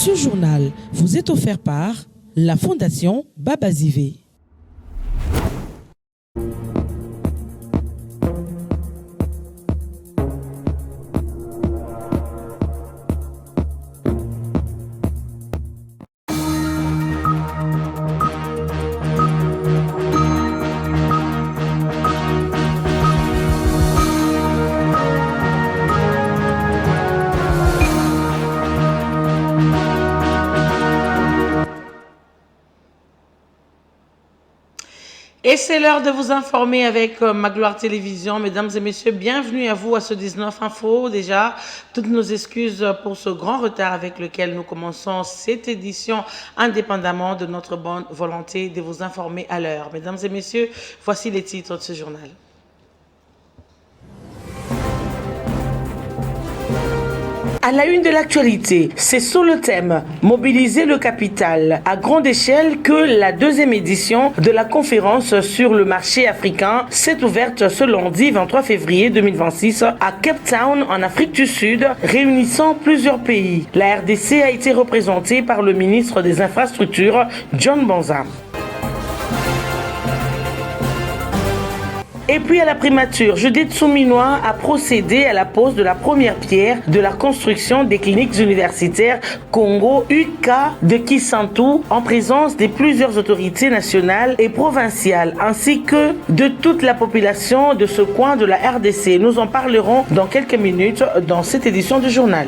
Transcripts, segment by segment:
Ce journal vous est offert par la Fondation Babazivé. Et c'est l'heure de vous informer avec Magloire Télévision. Mesdames et messieurs, bienvenue à vous à ce 19 Info. Déjà, toutes nos excuses pour ce grand retard avec lequel nous commençons cette édition, indépendamment de notre bonne volonté de vous informer à l'heure. Mesdames et messieurs, voici les titres de ce journal. À la une de l'actualité, c'est sous le thème « Mobiliser le capital » à grande échelle que la deuxième édition de la conférence sur le marché africain s'est ouverte ce lundi 23 février 2026 à Cape Town en Afrique du Sud, réunissant plusieurs pays. La RDC a été représentée par le ministre des Infrastructures, John Bonsah. Et puis à la primature, Judith Souminois a procédé à la pose de la première pierre de la construction des cliniques universitaires Congo UK de Kisantu en présence de plusieurs autorités nationales et provinciales ainsi que de toute la population de ce coin de la RDC. Nous en parlerons dans quelques minutes dans cette édition du journal.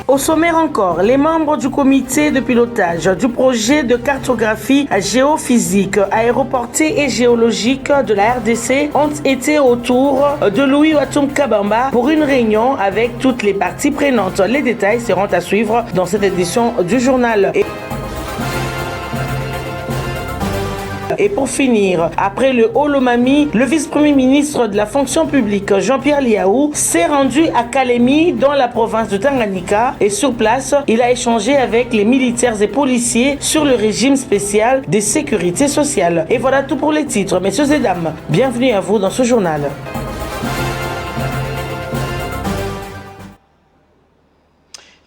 Au sommaire encore, les membres du comité de pilotage du projet de cartographie géophysique, aéroportée et géologique de la RDC ont été autour de Louis Watum Kabamba pour une réunion avec toutes les parties prenantes. Les détails seront à suivre dans cette édition du journal. Et pour finir, après le Holomami, le vice-premier ministre de la fonction publique, Jean-Pierre Liaou, s'est rendu à Kalemi, dans la province de Tanganyika. Et sur place, il a échangé avec les militaires et policiers sur le régime spécial des sécurités sociales. Et voilà tout pour les titres. Messieurs et dames, bienvenue à vous dans ce journal.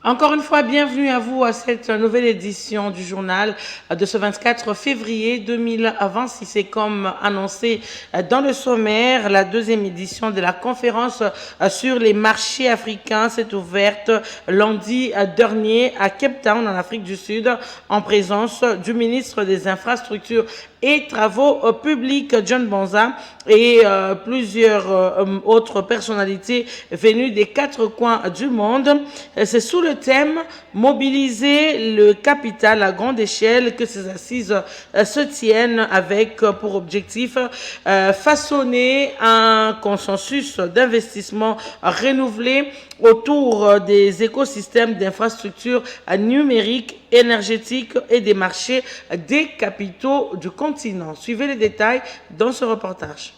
Encore une fois, bienvenue à vous à cette nouvelle édition du journal de ce 24 février 2026. Et comme annoncé dans le sommaire, la deuxième édition de la conférence sur les marchés africains s'est ouverte lundi dernier à Cape Town, en Afrique du Sud, en présence du ministre des Infrastructures et Travaux publics, John Bonsah, et plusieurs autres personnalités venues des quatre coins du monde. C'est sous le thème « Mobiliser le capital à grande échelle » que ces assises se tiennent avec pour objectif façonner un consensus d'investissement renouvelé autour des écosystèmes d'infrastructures numériques, énergétiques et des marchés des capitaux du continent. Suivez les détails dans ce reportage.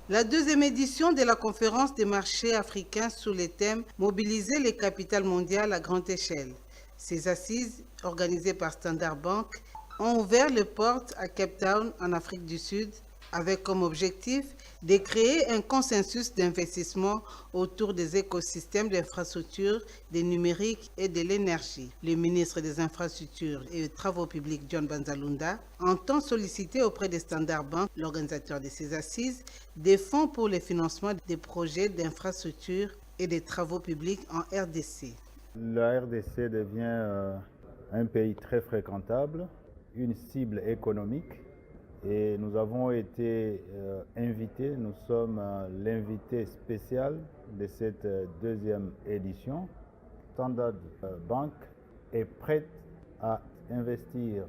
La deuxième édition de la conférence des marchés africains sous les thèmes « Mobiliser les capitales mondiales à grande échelle ». Ces assises, organisées par Standard Bank, ont ouvert les portes à Cape Town, en Afrique du Sud, avec comme objectif de créer un consensus d'investissement autour des écosystèmes d'infrastructures, des numériques et de l'énergie. Le ministre des Infrastructures et des Travaux publics, John Banzalunda, entend solliciter auprès des Standard Bank, l'organisateur de ces assises, des fonds pour le financement des projets d'infrastructures et des travaux publics en RDC. La RDC devient un pays très fréquentable, une cible économique. Et nous avons été invités, nous sommes l'invité spécial de cette deuxième édition. Standard Bank est prête à investir,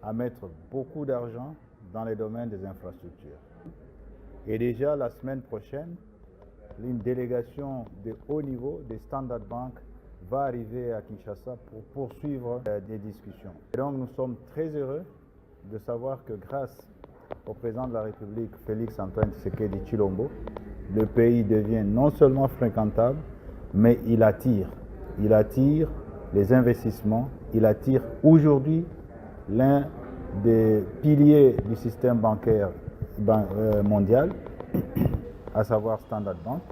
à mettre beaucoup d'argent dans les domaines des infrastructures. Et déjà la semaine prochaine, une délégation de haut niveau des Standard Bank va arriver à Kinshasa pour poursuivre des discussions. Et donc nous sommes très heureux de savoir que grâce au président de la République, Félix-Antoine Tshisekedi Tshilombo, le pays devient non seulement fréquentable, mais il attire les investissements, il attire aujourd'hui l'un des piliers du système bancaire mondial, à savoir Standard Bank.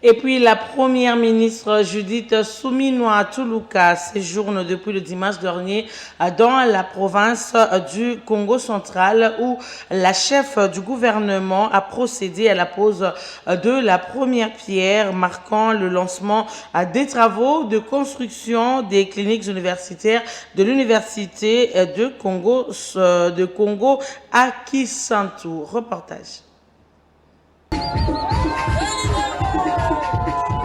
Et puis la première ministre Judith Suminwa Tuluka séjourne depuis le dimanche dernier dans la province du Congo central où la chef du gouvernement a procédé à la pose de la première pierre marquant le lancement des travaux de construction des cliniques universitaires de l'université de Congo à Kisantu. Reportage.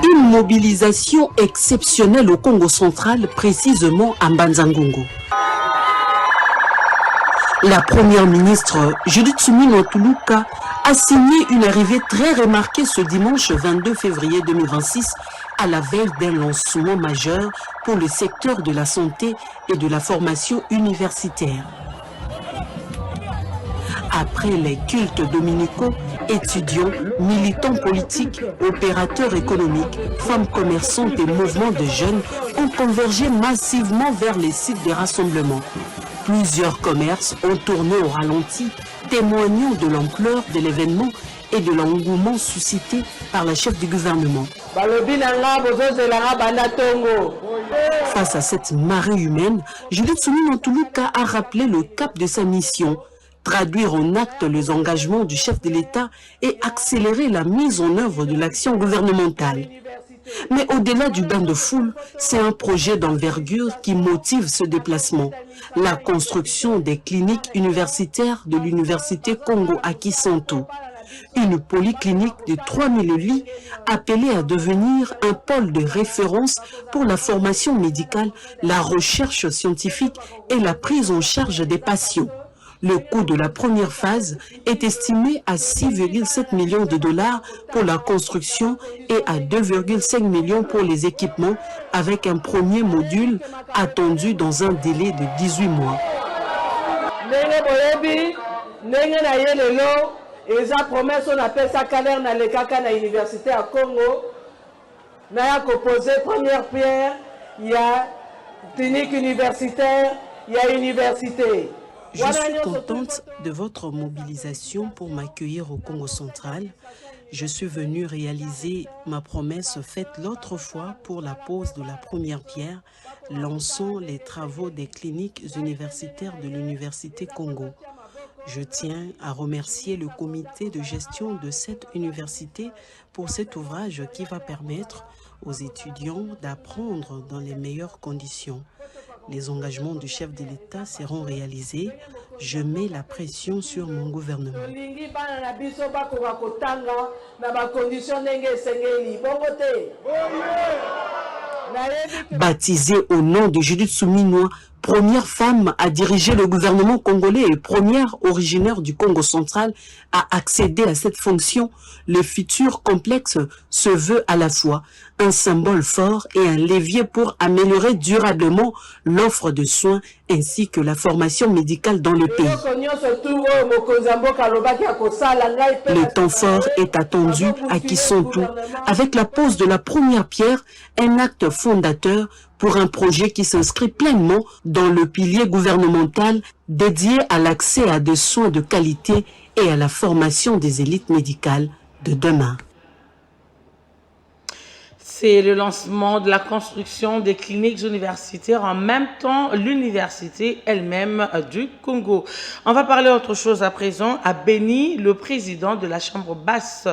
Une mobilisation exceptionnelle au Congo central, précisément à Mbanza-Ngungu. La première ministre Judith Suminwa Tuluka a signé une arrivée très remarquée ce dimanche 22 février 2026 à la veille d'un lancement majeur pour le secteur de la santé et de la formation universitaire. Après les cultes dominicaux, étudiants, militants politiques, opérateurs économiques, femmes commerçantes et mouvements de jeunes ont convergé massivement vers les sites de rassemblement. Plusieurs commerces ont tourné au ralenti, témoignant de l'ampleur de l'événement et de l'engouement suscité par la chef du gouvernement. Face à cette marée humaine, Judith Suminwa Tuluka a rappelé le cap de sa mission: traduire en actes les engagements du chef de l'État et accélérer la mise en œuvre de l'action gouvernementale. Mais au-delà du bain de foule, c'est un projet d'envergure qui motive ce déplacement. La construction des cliniques universitaires de l'université Congo à Kisantu. Une polyclinique de 3000 lits appelée à devenir un pôle de référence pour la formation médicale, la recherche scientifique et la prise en charge des patients. Le coût de la première phase est estimé à 6,7 millions de dollars pour la construction et à 2,5 millions pour les équipements, avec un premier module attendu dans un délai de 18 mois. Promesse on appelle ça Kaler na lekaka na université à Congo. Na poser première pierre, il y a clinique universitaire, il y a université. Je suis contente de votre mobilisation pour m'accueillir au Congo central. Je suis venue réaliser ma promesse faite l'autre fois pour la pose de la première pierre, lançant les travaux des cliniques universitaires de l'université Congo. Je tiens à remercier le comité de gestion de cette université pour cet ouvrage qui va permettre aux étudiants d'apprendre dans les meilleures conditions. Les engagements du chef de l'État seront réalisés. Je mets la pression sur mon gouvernement. Baptisée au nom de Judith Suminwa, première femme à diriger le gouvernement congolais et première originaire du Congo central à accéder à cette fonction, le futur complexe se veut à la fois un symbole fort et un levier pour améliorer durablement l'offre de soins ainsi que la formation médicale dans le pays. Le temps fort est attendu à Kisantu avec la pose de la première pierre, un acte fondateur pour un projet qui s'inscrit pleinement dans le pilier gouvernemental dédié à l'accès à des soins de qualité et à la formation des élites médicales de demain. C'est le lancement de la construction des cliniques universitaires, en même temps l'université elle-même du Congo. On va parler autre chose à présent. À Béni, le président de la Chambre basse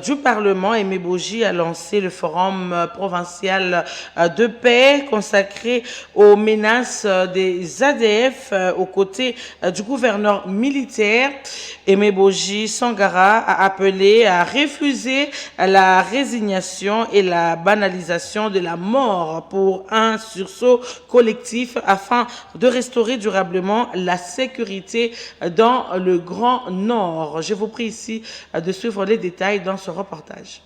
du Parlement, Aimé Boji, a lancé le forum provincial de paix consacré aux menaces des ADF aux côtés du gouverneur militaire. Aimé Boji Sangara a appelé à refuser la résignation et la banalisation de la mort pour un sursaut collectif afin de restaurer durablement la sécurité dans le Grand Nord. Je vous prie ici de suivre les détails dans ce reportage.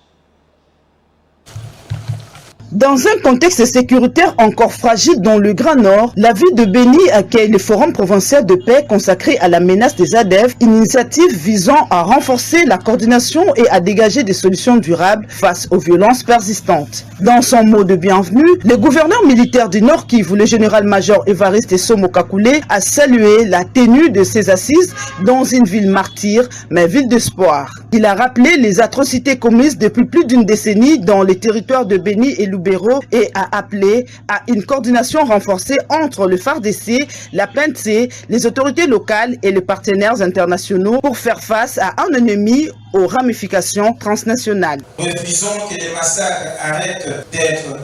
Dans un contexte sécuritaire encore fragile dans le Grand Nord, la ville de Béni accueille le Forum provincial de paix consacré à la menace des ADF, initiative visant à renforcer la coordination et à dégager des solutions durables face aux violences persistantes. Dans son mot de bienvenue, le gouverneur militaire du Nord Kivu, le général-major Évariste Somo Kakule, a salué la tenue de ces assises dans une ville martyre, mais ville d'espoir. Il a rappelé les atrocités commises depuis plus d'une décennie dans les territoires de Béni et Lubero et a appelé à une coordination renforcée entre le FARDC, la PNC, les autorités locales et les partenaires internationaux pour faire face à un ennemi aux ramifications transnationales. Nous refusons que les massacres arrêtent d'être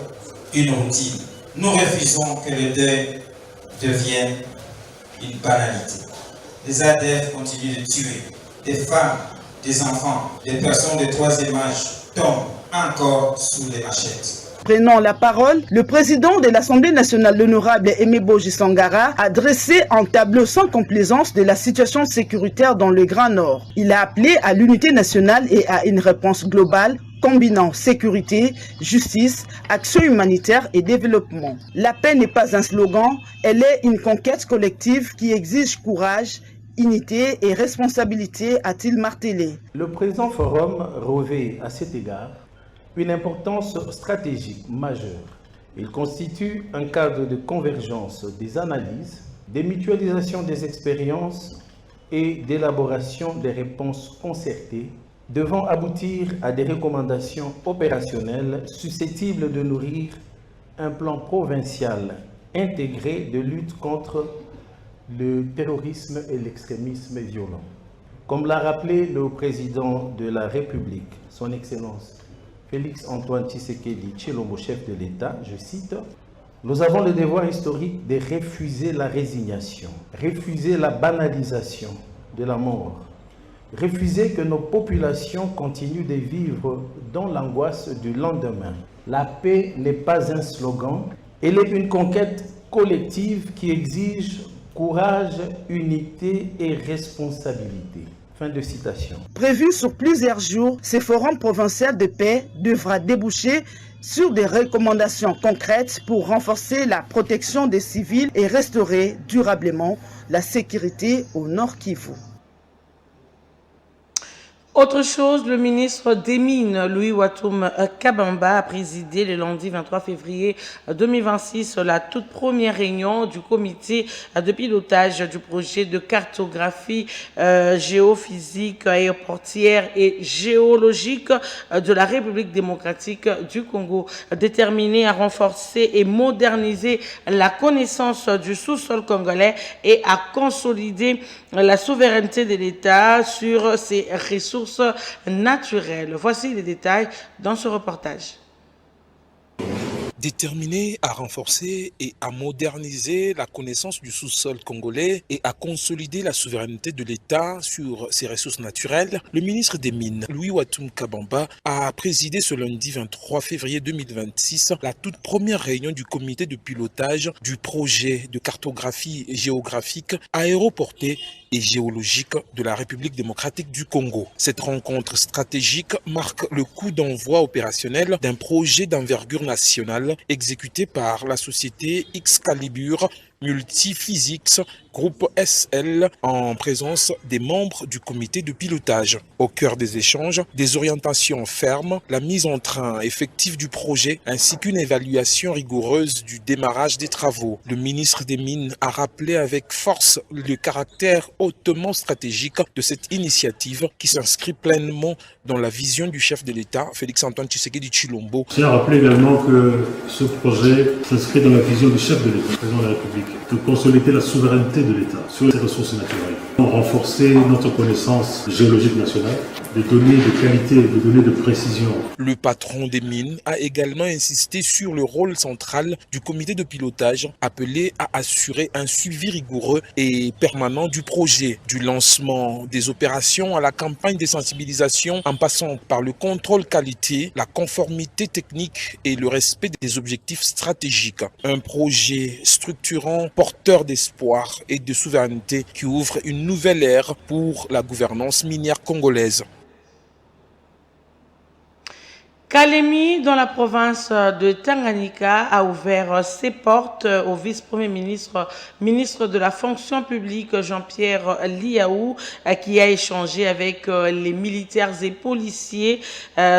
une routine. Nous refusons que le deuil devienne une banalité. Les ADF continuent de tuer des femmes, des enfants, des personnes de troisième âge tombent encore sous les machettes. Prenant la parole, le président de l'Assemblée nationale, l'honorable Aimé Boji Sangara, a dressé un tableau sans complaisance de la situation sécuritaire dans le Grand Nord. Il a appelé à l'unité nationale et à une réponse globale combinant sécurité, justice, action humanitaire et développement. La paix n'est pas un slogan, elle est une conquête collective qui exige courage, unité et responsabilité, a-t-il martelé. Le présent forum revêt à cet égard une importance stratégique majeure. Il constitue un cadre de convergence des analyses, des mutualisations des expériences et d'élaboration des réponses concertées devant aboutir à des recommandations opérationnelles susceptibles de nourrir un plan provincial intégré de lutte contre le terrorisme et l'extrémisme violent. Comme l'a rappelé le président de la République, son Excellence Félix Antoine Tshisekedi Tshilombo, chef de l'État, je cite, « Nous avons le devoir historique de refuser la résignation, refuser la banalisation de la mort, refuser que nos populations continuent de vivre dans l'angoisse du lendemain. La paix n'est pas un slogan, elle est une conquête collective qui exige courage, unité et responsabilité. » Fin de citation. Prévu sur plusieurs jours, ce forum provincial de paix devra déboucher sur des recommandations concrètes pour renforcer la protection des civils et restaurer durablement la sécurité au Nord Kivu. Autre chose, le ministre des Mines, Louis Watoum Kabamba, a présidé le lundi 23 février 2026 la toute première réunion du comité de pilotage du projet de cartographie géophysique, aéroportière et géologique de la République démocratique du Congo, déterminé à renforcer et moderniser la connaissance du sous-sol congolais et à consolider la souveraineté de l'État sur ses ressources naturelles. Voici les détails dans ce reportage. Déterminé à renforcer et à moderniser la connaissance du sous-sol congolais et à consolider la souveraineté de l'État sur ses ressources naturelles, le ministre des Mines, Louis Watoum Kabamba, a présidé ce lundi 23 février 2026 la toute première réunion du comité de pilotage du projet de cartographie géographique, aéroportée et géologique de la République démocratique du Congo. Cette rencontre stratégique marque le coup d'envoi opérationnel d'un projet d'envergure nationale exécuté par la société Excalibur Multiphysics Groupe SL en présence des membres du comité de pilotage. Au cœur des échanges, des orientations fermes, la mise en train effective du projet ainsi qu'une évaluation rigoureuse du démarrage des travaux. Le ministre des Mines a rappelé avec force le caractère hautement stratégique de cette initiative qui s'inscrit pleinement dans la vision du chef de l'État, Félix Antoine Tshisekedi Tshilombo. Je tiens à rappeler également que ce projet s'inscrit dans la vision du chef de l'État, président de la République, de consolider la souveraineté de l'État sur les ressources naturelles, renforcer notre connaissance géologique nationale, des données de qualité, des données de précision. Le patron des mines a également insisté sur le rôle central du comité de pilotage appelé à assurer un suivi rigoureux et permanent du projet, du lancement des opérations à la campagne de sensibilisation en passant par le contrôle qualité, la conformité technique et le respect des objectifs stratégiques. Un projet structurant, porteur d'espoir et de souveraineté qui ouvre une nouvelle ère pour la gouvernance minière congolaise. Kalemi, dans la province de Tanganyika, a ouvert ses portes au vice-premier ministre, ministre de la fonction publique Jean-Pierre Liaou, qui a échangé avec les militaires et policiers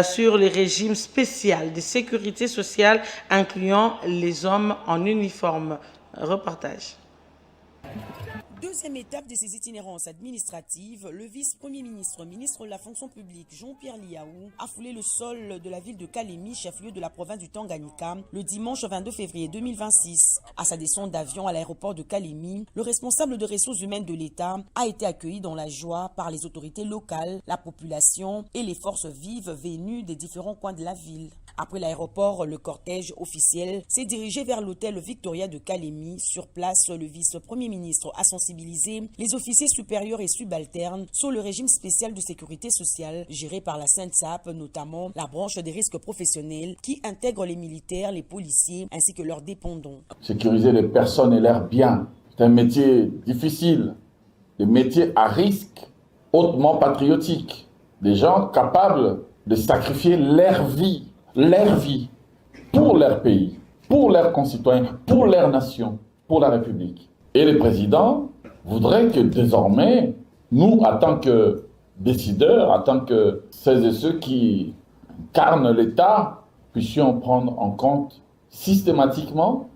sur les régimes spéciaux de sécurité sociale, incluant les hommes en uniforme. Reportage. Deuxième étape de ces itinérances administratives, le vice-premier ministre, ministre de la fonction publique Jean-Pierre Liaou a foulé le sol de la ville de Kalemi, chef-lieu de la province du Tanganyika, le dimanche 22 février 2026. À sa descente d'avion à l'aéroport de Kalemi, le responsable de ressources humaines de l'État a été accueilli dans la joie par les autorités locales, la population et les forces vives venues des différents coins de la ville. Après l'aéroport, le cortège officiel s'est dirigé vers l'hôtel Victoria de Kalemi. Sur place, le vice-premier ministre a sensibilisé les officiers supérieurs et subalternes sur le régime spécial de sécurité sociale géré par la SENSAP, notamment la branche des risques professionnels qui intègre les militaires, les policiers ainsi que leurs dépendants. Sécuriser les personnes et leurs biens, c'est un métier difficile, des métiers à risque, hautement patriotiques, des gens capables de sacrifier leur vie pour leur pays, pour leurs concitoyens, pour leur nation, pour la République. Et le président voudrait que désormais, nous, en tant que décideurs, en tant que celles et ceux qui incarnent l'État, puissions prendre en compte systématiquement,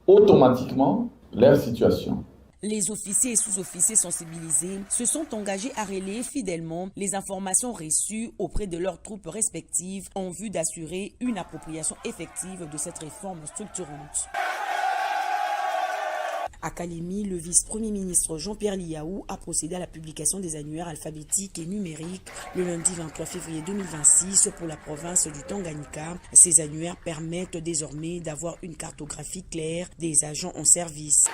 automatiquement, leur situation. Les officiers et sous-officiers sensibilisés se sont engagés à relayer fidèlement les informations reçues auprès de leurs troupes respectives en vue d'assurer une appropriation effective de cette réforme structurante. À Kalemi, le vice-premier ministre Jean-Pierre Liaou a procédé à la publication des annuaires alphabétiques et numériques le lundi 23 février 2026 pour la province du Tanganyika. Ces annuaires permettent désormais d'avoir une cartographie claire des agents en service.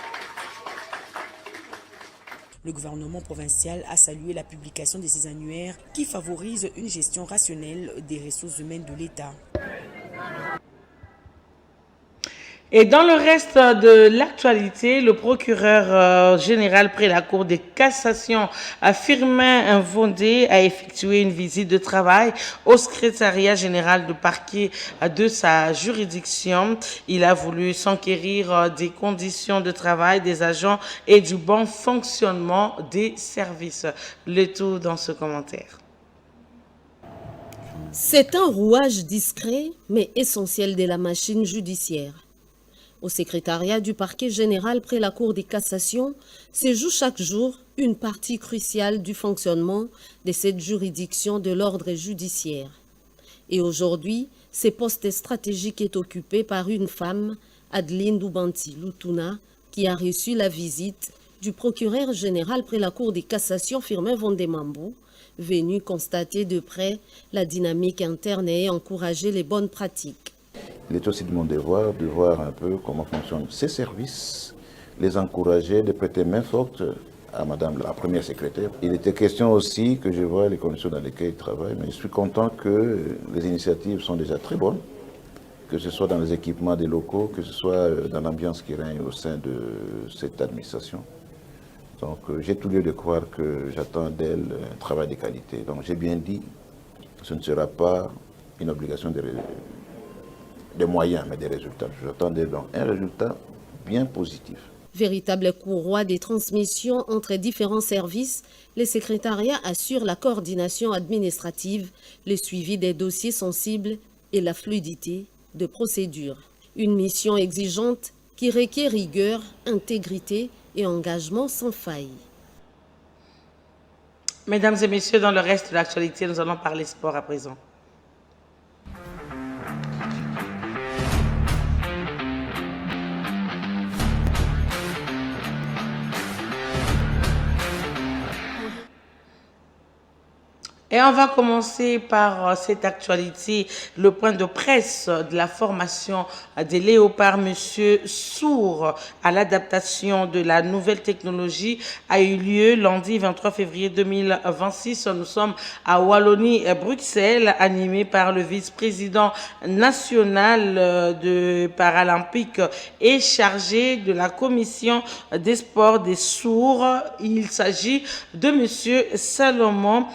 Le gouvernement provincial a salué la publication de ces annuaires qui favorisent une gestion rationnelle des ressources humaines de l'État. Et dans le reste de l'actualité, le procureur général près la Cour de cassation, Firmin Vondé, a effectué une visite de travail au secrétariat général du parquet de sa juridiction. Il a voulu s'enquérir des conditions de travail des agents et du bon fonctionnement des services. Le tout dans ce commentaire. C'est un rouage discret mais essentiel de la machine judiciaire. Au secrétariat du parquet général près la Cour de cassation se joue chaque jour une partie cruciale du fonctionnement de cette juridiction de l'ordre judiciaire. Et aujourd'hui, ce poste stratégique est occupé par une femme, Adeline Doubanti Lutuna, qui a reçu la visite du procureur général près la Cour de cassation Firmin Vondé Mambou, venu constater de près la dynamique interne et encourager les bonnes pratiques. Il est aussi de mon devoir de voir un peu comment fonctionnent ces services, les encourager, de prêter main forte à Madame la première secrétaire. Il était question aussi que je vois les conditions dans lesquelles ils travaillent, mais je suis content que les initiatives sont déjà très bonnes, que ce soit dans les équipements des locaux, que ce soit dans l'ambiance qui règne au sein de cette administration. Donc j'ai tout lieu de croire que j'attends d'elle un travail de qualité. Donc j'ai bien dit, ce ne sera pas une obligation de moyens, mais des résultats. J'attends donc un résultat bien positif. Véritable courroie des transmissions entre différents services, le secrétariat assure la coordination administrative, le suivi des dossiers sensibles et la fluidité de procédures. Une mission exigeante qui requiert rigueur, intégrité et engagement sans faille. Mesdames et messieurs, dans le reste de l'actualité, nous allons parler sport à présent. Et on va commencer par cette actualité, le point de presse de la formation des léopards. Monsieur Sour à l'adaptation de la nouvelle technologie a eu lieu lundi 23 février 2026. Nous sommes à Wallonie et Bruxelles, animé par le vice-président national de Paralympique et chargé de la commission des sports des sourds. Il s'agit de monsieur Salomon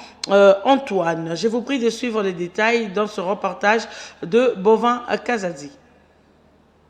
Antoine. Je vous prie de suivre les détails dans ce reportage de Bovin Kazadi.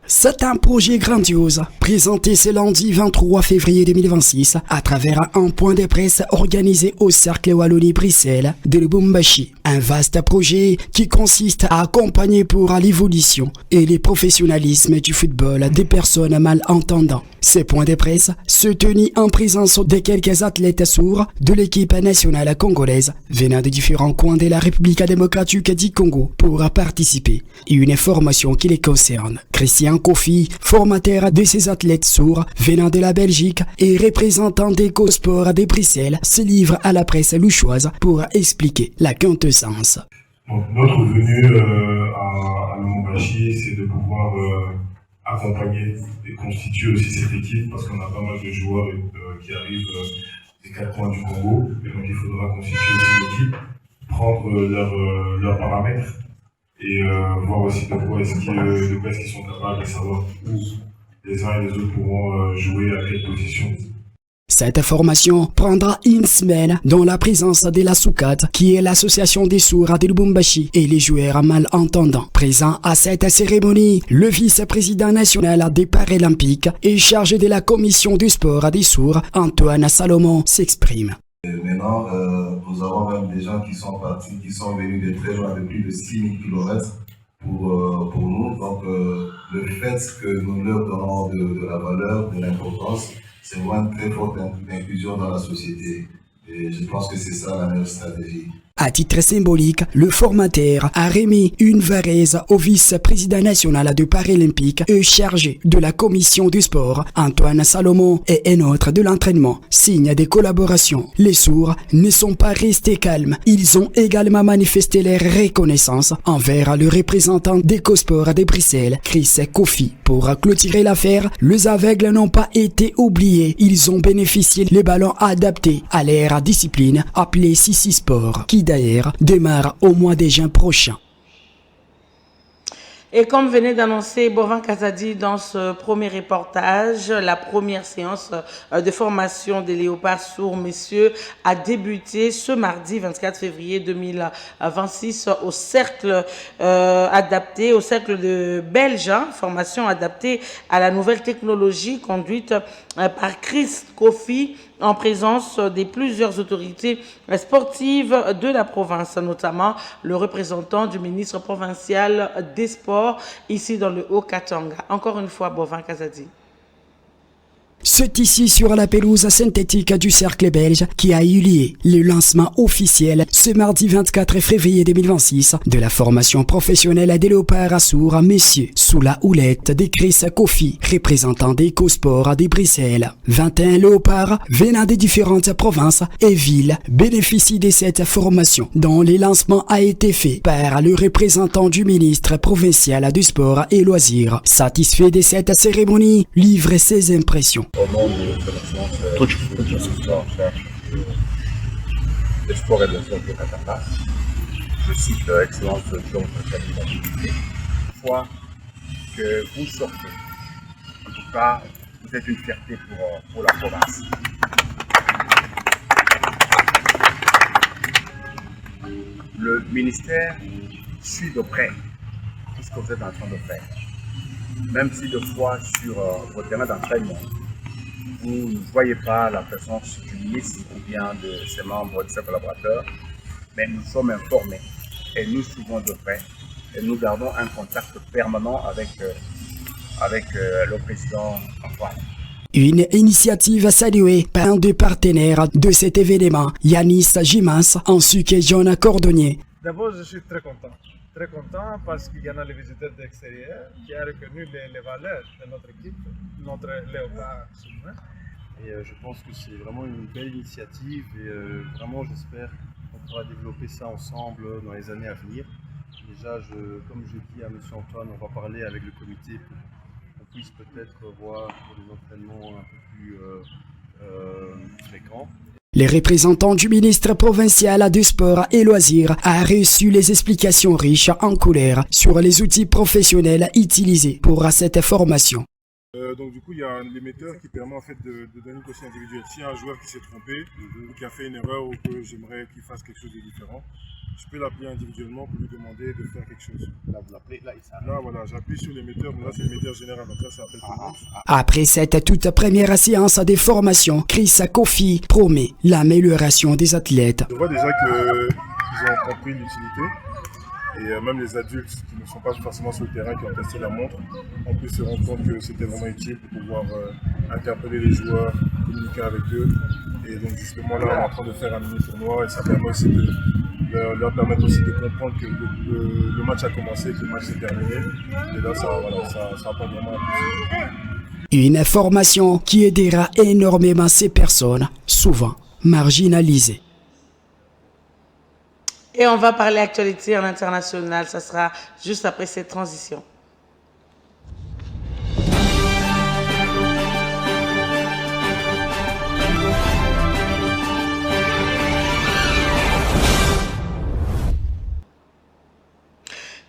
C'est un projet grandiose, présenté ce lundi 23 février 2026 à travers un point de presse organisé au Cercle Wallonie-Bruxelles de Lubumbashi. Un vaste projet qui consiste à accompagner pour l'évolution et le professionnalisme du football des personnes malentendantes. Ce point de presse se tenait en présence de quelques athlètes sourds de l'équipe nationale congolaise venant de différents coins de la République démocratique du Congo pour participer à une formation qui les concerne. Christian Kofi, formateur de ces athlètes sourds venant de la Belgique et représentant d'EcoSport de Bruxelles, se livre à la presse louchoise pour expliquer la quintessence. Donc, notre venue à Lubumbashi, c'est de pouvoir accompagner et constituer aussi cette équipe parce qu'on a pas mal de joueurs qui arrivent des 4 coins du Congo et donc il faudra constituer aussi l'équipe, prendre leurs paramètres et voir aussi de quoi est-ce qu'ils sont capables de savoir où les uns et les autres pourront jouer à quelle position. Cette formation prendra une semaine dans la présence de la SOUCAT, qui est l'association des sourds de Lubumbashi, et les joueurs malentendants. Présent à cette cérémonie, le vice-président national des Paralympiques et chargé de la commission du sport des sourds, Antoine Salomon, s'exprime. Maintenant, nous avons même des gens qui sont partis, qui sont venus de très loin, avec plus de 6000 km pour nous. Donc, le fait que nous leur donnons de la valeur, de l'importance, c'est vraiment une très forte inclusion dans la société. Et je pense que c'est ça la meilleure stratégie. À titre symbolique, le formateur a remis une varèse au vice-président national de Paralympique et chargé de la commission du sport, Antoine Salomon, et un autre de l'entraînement. Signe de collaboration, les sourds ne sont pas restés calmes. Ils ont également manifesté leur reconnaissance envers le représentant d'EcoSport de Bruxelles, Chris Kofi. Pour clôturer l'affaire, les aveugles n'ont pas été oubliés. Ils ont bénéficié des ballons adaptés à leur discipline appelée Sissi Sport, qui d'ailleurs démarre au mois de juin prochain. Et comme venait d'annoncer Bovin Kazadi dans ce premier reportage, la première séance de formation des léopards sourds messieurs a débuté ce mardi 24 février 2026 au cercle adapté, au cercle de Belge, formation adaptée à la nouvelle technologie conduite par Chris Kofi en présence de plusieurs autorités sportives de la province, notamment le représentant du ministre provincial des Sports ici dans le Haut-Katanga. Encore une fois, Bovin Kazadi. C'est ici sur la pelouse synthétique du Cercle belge qui a eu lieu le lancement officiel ce mardi 24 février 2026 de la formation professionnelle des léopards sourds messieurs sous la houlette de Chris Kofi, représentant d'EcoSport de Bruxelles. 21 léopards venant des différentes provinces et villes bénéficient de cette formation dont le lancement a été fait par le représentant du ministre provincial du sport et loisirs. Satisfait de cette cérémonie, livre ses impressions. Au nom de le sport et de de Katanga, je cite leur excellence John Kalibali. Une fois que vous sortez, en tout cas, vous êtes une fierté pour la province. Le ministère suit de près tout ce que vous êtes en train de faire. Même si de fois sur votre terrain d'entraînement, vous ne voyez pas la présence du ministre ou bien de ses membres, de ses collaborateurs, mais nous sommes informés et nous suivons de près et nous gardons un contact permanent avec le président Antoine. Une initiative saluée par un des partenaires de cet événement, Yanis Jimas, ainsi que John Cordonnier. D'abord, je suis très content parce qu'il y en a les visiteurs d'extérieur qui ont reconnu les valeurs de notre équipe, notre léopard souverain. Et je pense que c'est vraiment une belle initiative et vraiment j'espère qu'on pourra développer ça ensemble dans les années à venir. Déjà, comme j'ai dit à M. Antoine, on va parler avec le comité pour qu'on puisse peut-être voir pour des entraînements un peu plus fréquents. Les représentants du ministre provincial du sport et loisirs a reçu les explications riches en couleurs sur les outils professionnels utilisés pour cette formation. Donc du coup, il y a l'émetteur qui permet en fait de donner une caution individuelle. S'il y a un joueur qui s'est trompé ou qui a fait une erreur ou que j'aimerais qu'il fasse quelque chose de différent, je peux l'appeler individuellement pour lui demander de faire quelque chose. Là, vous l'appelez, là, il s'arrête. Là, voilà, j'appuie sur l'émetteur, mais là, c'est l'émetteur général, donc là, ça appelle tout le monde. Après cette toute première séance de formation, Chris Kofi promet l'amélioration des athlètes. Je vois déjà qu'ils ont compris l'utilité. Et même les adultes qui ne sont pas forcément sur le terrain, qui ont testé la montre, ont pu se rendre compte que c'était vraiment utile pour pouvoir interpeller les joueurs, communiquer avec eux. Et donc justement là, on est en train de faire un mini-tournoi et ça permet aussi de leur permettre aussi de comprendre que le match a commencé, que le match s'est terminé. Et là, ça apporte vraiment un plus. Une formation qui aidera énormément ces personnes, souvent marginalisées. Et on va parler actualité en international, ça sera juste après cette transition.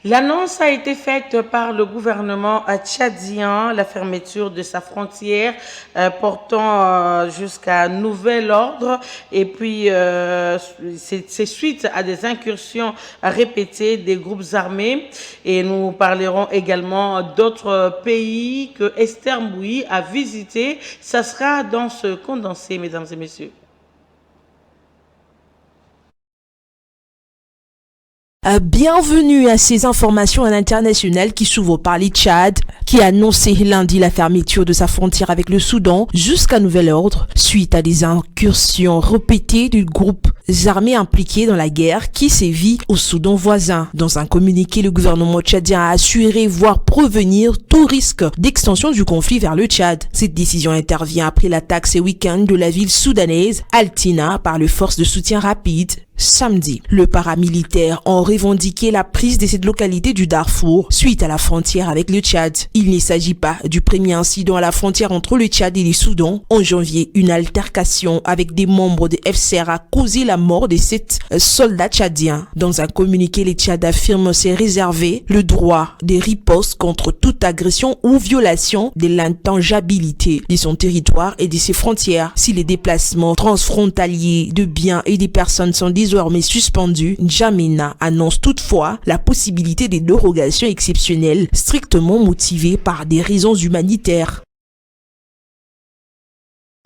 L'annonce a été faite par le gouvernement tchadien, la fermeture de sa frontière portant jusqu'à nouvel ordre. Et puis, c'est suite à des incursions répétées des groupes armés. Et nous parlerons également d'autres pays que Esther Mbouy a visités. Ça sera dans ce condensé, mesdames et messieurs. Bienvenue à ces informations à l'international qui s'ouvrent par le Tchad, qui a annoncé lundi la fermeture de sa frontière avec le Soudan jusqu'à nouvel ordre, suite à des incursions répétées du groupe armés impliqués dans la guerre qui sévit au Soudan voisin. Dans un communiqué, le gouvernement tchadien a assuré voire prévenir tout risque d'extension du conflit vers le Tchad. Cette décision intervient après l'attaque ce week-end de la ville soudanaise Altina par les forces de soutien rapide. Samedi, le paramilitaire ont revendiqué la prise de cette localité du Darfour suite à la frontière avec le Tchad. Il ne s'agit pas du premier incident à la frontière entre le Tchad et le Soudan. En janvier, une altercation avec des membres de FCR a causé la mort de 7 soldats tchadiens. Dans un communiqué, le Tchad affirme se réserver le droit de riposte contre toute agression ou violation de l'intangibilité de son territoire et de ses frontières. Si les déplacements transfrontaliers de biens et des personnes sont désormais suspendu, N'Djamena annonce toutefois la possibilité des dérogations exceptionnelles strictement motivées par des raisons humanitaires.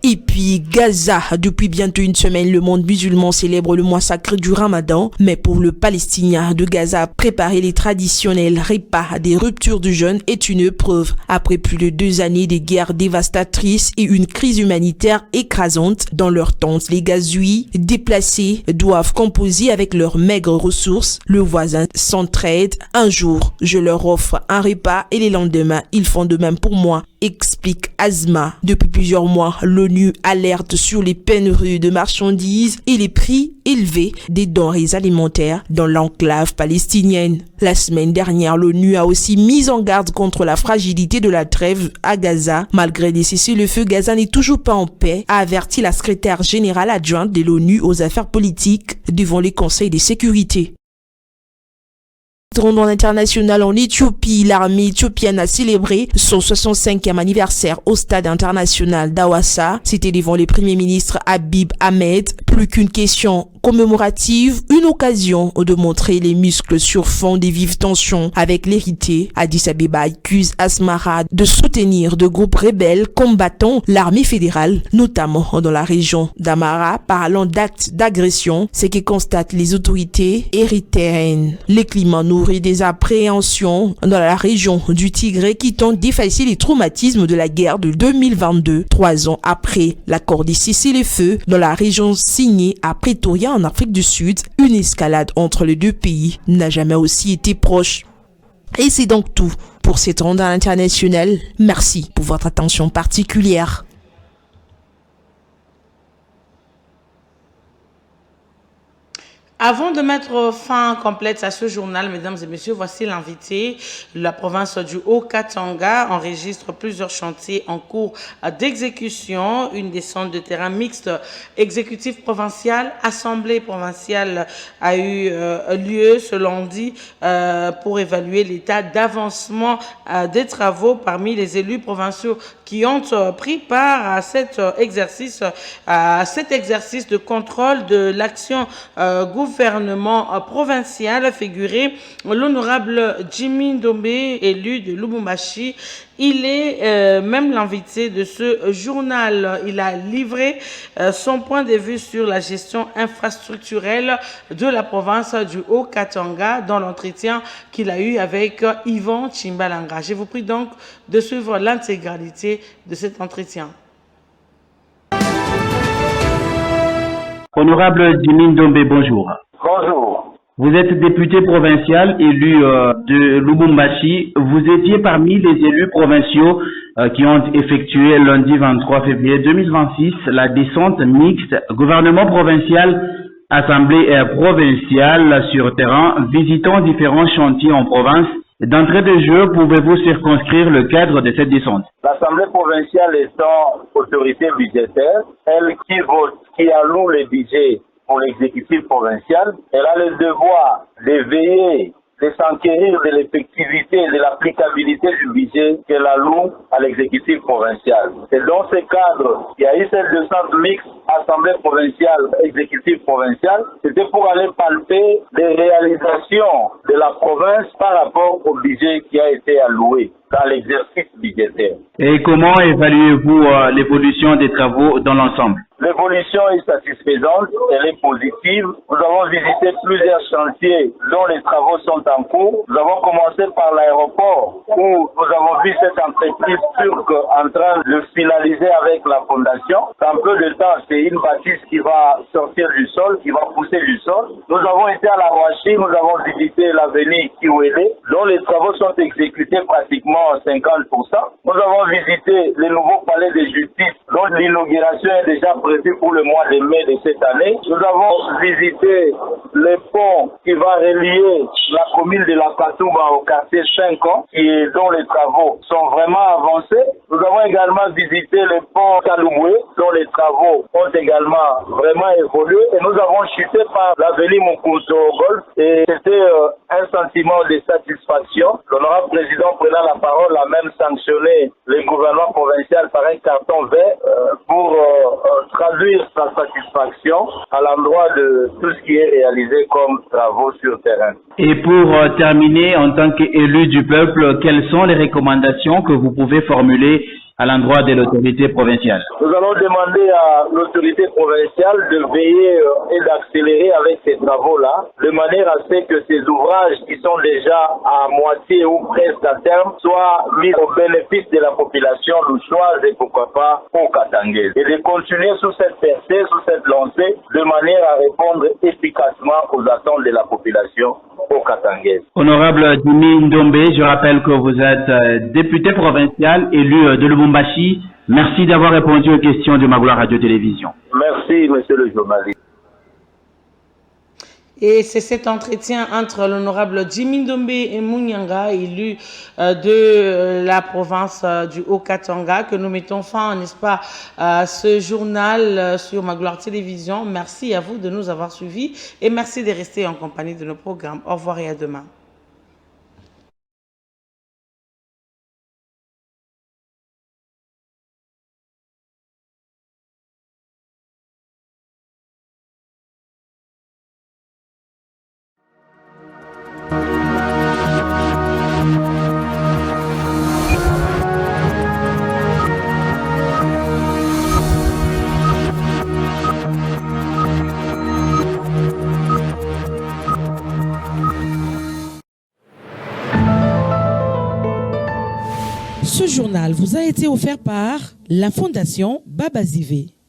Et puis Gaza, depuis bientôt une semaine, le monde musulman célèbre le mois sacré du Ramadan, mais pour le Palestinien de Gaza, préparer les traditionnels repas des ruptures du jeûne est une épreuve. Après plus de 2 années de guerres dévastatrices et une crise humanitaire écrasante, dans leurs tentes, les Gazoui déplacés doivent composer avec leurs maigres ressources. Le voisin s'entraide. Un jour, je leur offre un repas et les lendemains, ils font de même pour moi, explique Asma. Depuis plusieurs mois, l'ONU alerte sur les pénuries de marchandises et les prix élevés des denrées alimentaires dans l'enclave palestinienne. La semaine dernière, l'ONU a aussi mis en garde contre la fragilité de la trêve à Gaza. Malgré des cessez-le-feu, Gaza n'est toujours pas en paix, a averti la secrétaire générale adjointe de l'ONU aux affaires politiques devant les conseils de sécurité. Dans l'international en Éthiopie, l'armée éthiopienne a célébré son 65e anniversaire au stade international d'Awassa. C'était devant le premier ministre Abiy Ahmed. Plus qu'une question commémorative, une occasion de montrer les muscles sur fond des vives tensions avec l'hérité. Addis Abeba accuse Asmara de soutenir de groupes rebelles combattant l'armée fédérale, notamment dans la région d'Amara, parlant d'actes d'agression, ce que constatent les autorités érythréennes. Les climats nourrit des appréhensions dans la région du Tigré qui tente d'effacer les traumatismes de la guerre de 2022, 3 ans après l'accord de cessez-le-feu dans la région signée à Pretoria en Afrique du Sud. Une escalade entre les deux pays n'a jamais aussi été proche. Et c'est donc tout pour cette ronde internationale. Merci pour votre attention particulière. Avant de mettre fin complète à ce journal, mesdames et messieurs, voici l'invité. La province du Haut-Katanga enregistre plusieurs chantiers en cours d'exécution. Une descente de terrain mixte exécutif provincial, assemblée provinciale a eu lieu ce lundi pour évaluer l'état d'avancement des travaux parmi les élus provinciaux qui ont pris part à cet exercice de contrôle de l'action gouvernement provincial. Figurait l'honorable Jimmy Ndombe, élu de Lubumbashi. Il est même l'invité de ce journal. Il a livré son point de vue sur la gestion infrastructurelle de la province du Haut-Katanga dans l'entretien qu'il a eu avec Yvan Chimbalanga. Je vous prie donc de suivre l'intégralité de cet entretien. Honorable Jimmy Ndombe, bonjour. Bonjour. Vous êtes député provincial élu de Lubumbashi. Vous étiez parmi les élus provinciaux qui ont effectué lundi 23 février 2026 la descente mixte gouvernement provincial, assemblée provinciale sur terrain, visitant différents chantiers en province. D'entrée de jeu, pouvez-vous circonscrire le cadre de cette descente? L'Assemblée provinciale étant autorité budgétaire, elle qui vote, qui alloue les budgets pour l'exécutif provincial, elle a le devoir de veiller, de s'enquérir de l'effectivité et de l'applicabilité du budget qu'elle alloue à l'exécutif provincial. C'est dans ce cadre qu'il y a eu cette descente mixte Assemblée provinciale, exécutif provincial. C'était pour aller palper les réalisations de la province par rapport au budget qui a été alloué dans l'exercice budgétaire. Et comment évaluez-vous l'évolution des travaux dans l'ensemble? L'évolution est satisfaisante, elle est positive. Nous avons visité plusieurs chantiers dont les travaux sont en cours. Nous avons commencé par l'aéroport où nous avons vu cette entreprise turque en train de finaliser avec la fondation. Dans peu de temps, c'est une bâtisse qui va sortir du sol, qui va pousser du sol. Nous avons été à la Roachie, nous avons visité l'avenue Kiwele, dont les travaux sont exécutés pratiquement à 50%. Nous avons visité le nouveau palais de justice, dont l'inauguration est déjà prévue pour le mois de mai de cette année. Nous avons visité le pont qui va relier la commune de la Katouba au quartier 5 ans, dont les travaux sont vraiment avancés. Nous avons également visité le pont Kaloumboué, dont les travaux ont également vraiment évolué. Et nous avons chuté par l'avenue Mukuto au Golfe. Et c'était un sentiment de satisfaction. L'honorable président prenant la parole a même sanctionné le gouvernement provincial par un carton vert pour traduire sa satisfaction à l'endroit de tout ce qui est réalisé comme travaux sur terrain. Et pour terminer, en tant qu'élu du peuple, quelles sont les recommandations que vous pouvez formuler à l'endroit de l'autorité provinciale? Nous allons demander à l'autorité provinciale de veiller et d'accélérer avec ces travaux-là, de manière à ce que ces ouvrages qui sont déjà à moitié ou presque à terme soient mis au bénéfice de la population louchoise et pourquoi pas au Katangais. Et de continuer sous cette percée, sous cette lancée, de manière à répondre efficacement aux attentes de la population au Katangais. Honorable Jimmy Ndombe, je rappelle que vous êtes député provincial élu de Lubumbashi. Merci d'avoir répondu aux questions de Magloire Radio-Télévision. Merci, monsieur le journaliste. Et c'est cet entretien entre l'honorable Jimmy Ndombe et Munyanga, élu de la province du Haut-Katanga, que nous mettons fin, n'est-ce pas, à ce journal sur Magloire Télévision. Merci à vous de nous avoir suivis et merci de rester en compagnie de nos programmes. Au revoir et à demain. Ce journal vous a été offert par la Fondation Baba Zivé.